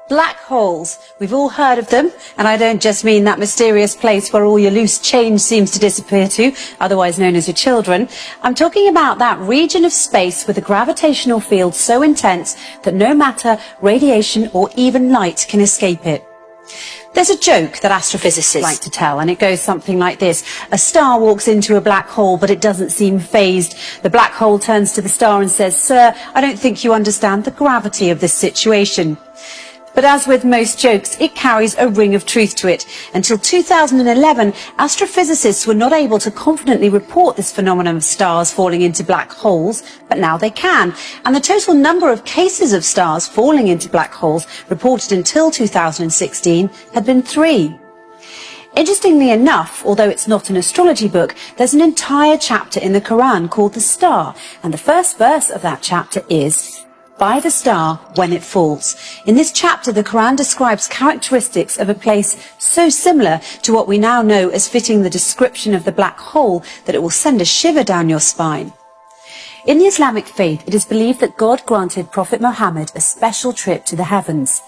Black holes. We've all heard of them, and I don't just mean that mysterious place where all your loose change seems to disappear to, otherwise known as your children. I'm talking about that region of space with a gravitational field so intense that no matter, radiation or even light can escape it. There's a joke that astrophysicists like to tell, and it goes something like this. A star walks into a black hole, but it doesn't seem phased. The black hole turns to the star and says, "Sir, I don't think you understand the gravity of this situation." But as with most jokes, it carries a ring of truth to it. Until 2011, astrophysicists were not able to confidently report this phenomenon of stars falling into black holes, but now they can. And the total number of cases of stars falling into black holes reported until 2016 had been 3. Interestingly enough, although it's not an astrology book, there's an entire chapter in the Quran called The Star, and the first verse of that chapter is, "By the star when it falls." In this chapter, the Quran describes characteristics of a place so similar to what we now know as fitting the description of the black hole that it will send a shiver down your spine. In the Islamic faith, it is believed that God granted Prophet Muhammad a special trip to the heavens.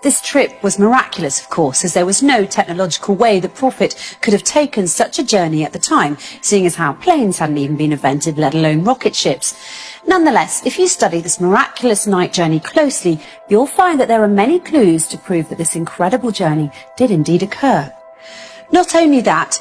This trip was miraculous, of course, as there was no technological way the Prophet could have taken such a journey at the time, seeing as how planes hadn't even been invented, let alone rocket ships. Nonetheless, if you study this miraculous night journey closely, you'll find that there are many clues to prove that this incredible journey did indeed occur. Not only that,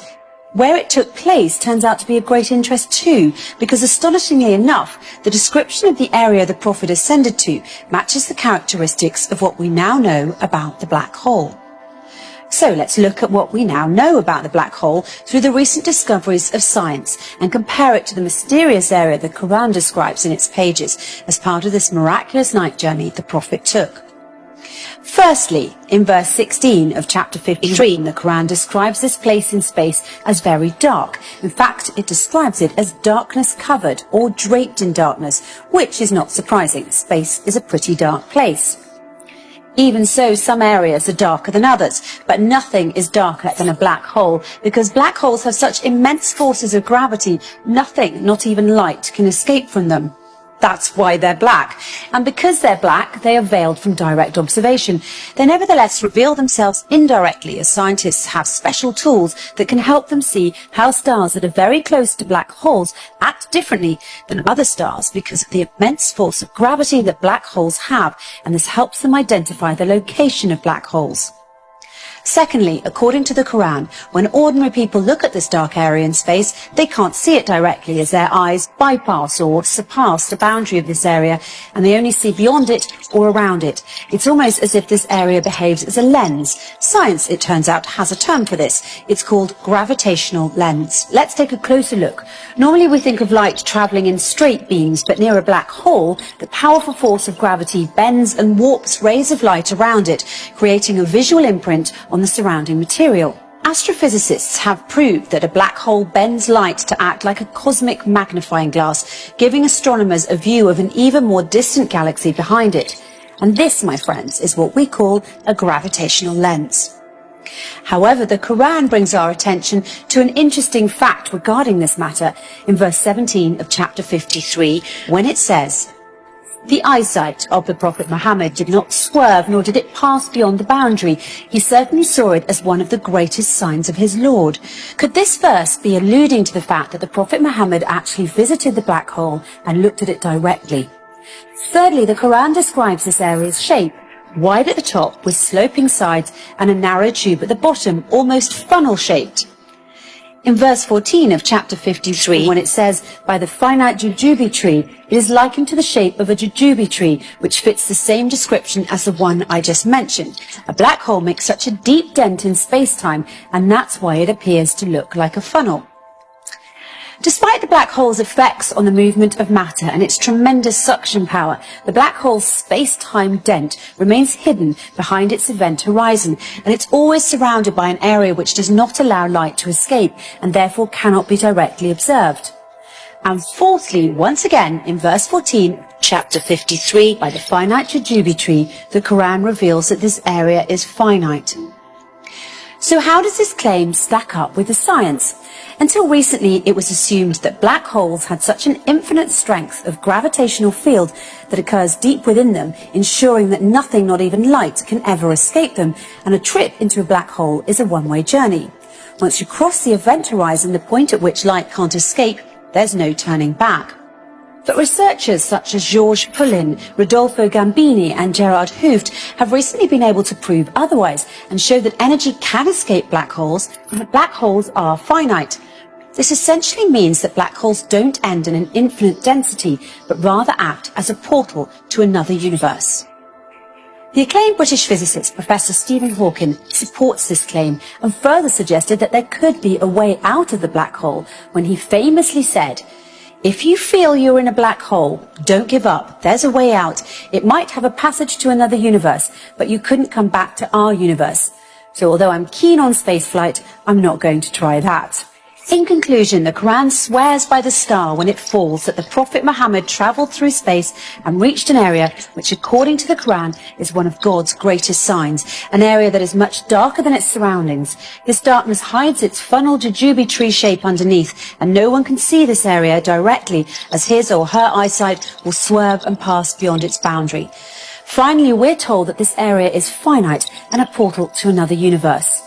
where it took place turns out to be of great interest too, because astonishingly enough, the description of the area the Prophet ascended to matches the characteristics of what we now know about the black hole. So let's look at what we now know about the black hole through the recent discoveries of science and compare it to the mysterious area the Quran describes in its pages as part of this miraculous night journey the Prophet took. Firstly, in verse 16 of chapter 53, the Quran describes this place in space as very dark. In fact, it describes it as darkness covered or draped in darkness, which is not surprising. Space is a pretty dark place. Even so, some areas are darker than others, but nothing is darker than a black hole, because black holes have such immense forces of gravity, nothing, not even light, can escape from them. That's why they're black. And because they're black, they are veiled from direct observation. They nevertheless reveal themselves indirectly, as scientists have special tools that can help them see how stars that are very close to black holes act differently than other stars because of the immense force of gravity that black holes have, and this helps them identify the location of black holes. Secondly, according to the Quran, when ordinary people look at this dark area in space, they can't see it directly as their eyes bypass or surpass the boundary of this area, and they only see beyond it or around it. It's almost as if this area behaves as a lens. Science, it turns out, has a term for this. It's called gravitational lens. Let's take a closer look. Normally we think of light travelling in straight beams, but near a black hole, the powerful force of gravity bends and warps rays of light around it, creating a visual imprint on the surrounding material. Astrophysicists have proved that a black hole bends light to act like a cosmic magnifying glass, giving astronomers a view of an even more distant galaxy behind it. And this, my friends, is what we call a gravitational lens. However, the Quran brings our attention to an interesting fact regarding this matter in verse 17 of chapter 53, when it says, "The eyesight of the Prophet Muhammad did not swerve, nor did it pass beyond the boundary. He certainly saw it as one of the greatest signs of his Lord." Could this verse be alluding to the fact that the Prophet Muhammad actually visited the black hole and looked at it directly? Thirdly, the Quran describes this area's shape, wide at the top with sloping sides and a narrow tube at the bottom, almost funnel-shaped. In verse 14 of chapter 53, when it says, "By the finite jujube tree," it is likened to the shape of a jujube tree, which fits the same description as the one I just mentioned. A black hole makes such a deep dent in space-time, and that's why it appears to look like a funnel. Despite the black hole's effects on the movement of matter and its tremendous suction power, the black hole's space-time dent remains hidden behind its event horizon, and it's always surrounded by an area which does not allow light to escape and therefore cannot be directly observed. And fourthly, once again, in verse 14, chapter 53, by the finite jujube tree, the Quran reveals that this area is finite. So how does this claim stack up with the science? Until recently, it was assumed that black holes had such an infinite strength of gravitational field that occurs deep within them, ensuring that nothing, not even light, can ever escape them, and a trip into a black hole is a one-way journey. Once you cross the event horizon, the point at which light can't escape, there's no turning back. But researchers such as Georges Poulin, Rodolfo Gambini and Gerard Hooft have recently been able to prove otherwise and show that energy can escape black holes and that black holes are finite. This essentially means that black holes don't end in an infinite density, but rather act as a portal to another universe. The acclaimed British physicist Professor Stephen Hawking supports this claim and further suggested that there could be a way out of the black hole when he famously said, "If you feel you're in a black hole, don't give up. There's a way out. It might have a passage to another universe, but you couldn't come back to our universe. So although I'm keen on spaceflight, I'm not going to try that." In conclusion, the Quran swears by the star when it falls that the Prophet Muhammad travelled through space and reached an area which, according to the Quran, is one of God's greatest signs, an area that is much darker than its surroundings. This darkness hides its funnel jujube tree shape underneath, and no one can see this area directly, as his or her eyesight will swerve and pass beyond its boundary. Finally, we're told that this area is finite and a portal to another universe.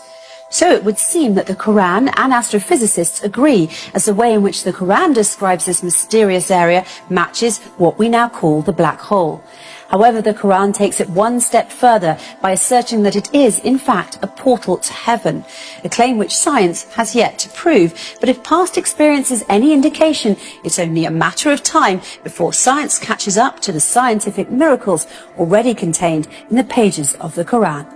So it would seem that the Quran and astrophysicists agree, as the way in which the Quran describes this mysterious area matches what we now call the black hole. However, the Quran takes it one step further by asserting that it is, in fact, a portal to heaven, a claim which science has yet to prove. But if past experience is any indication, it's only a matter of time before science catches up to the scientific miracles already contained in the pages of the Quran.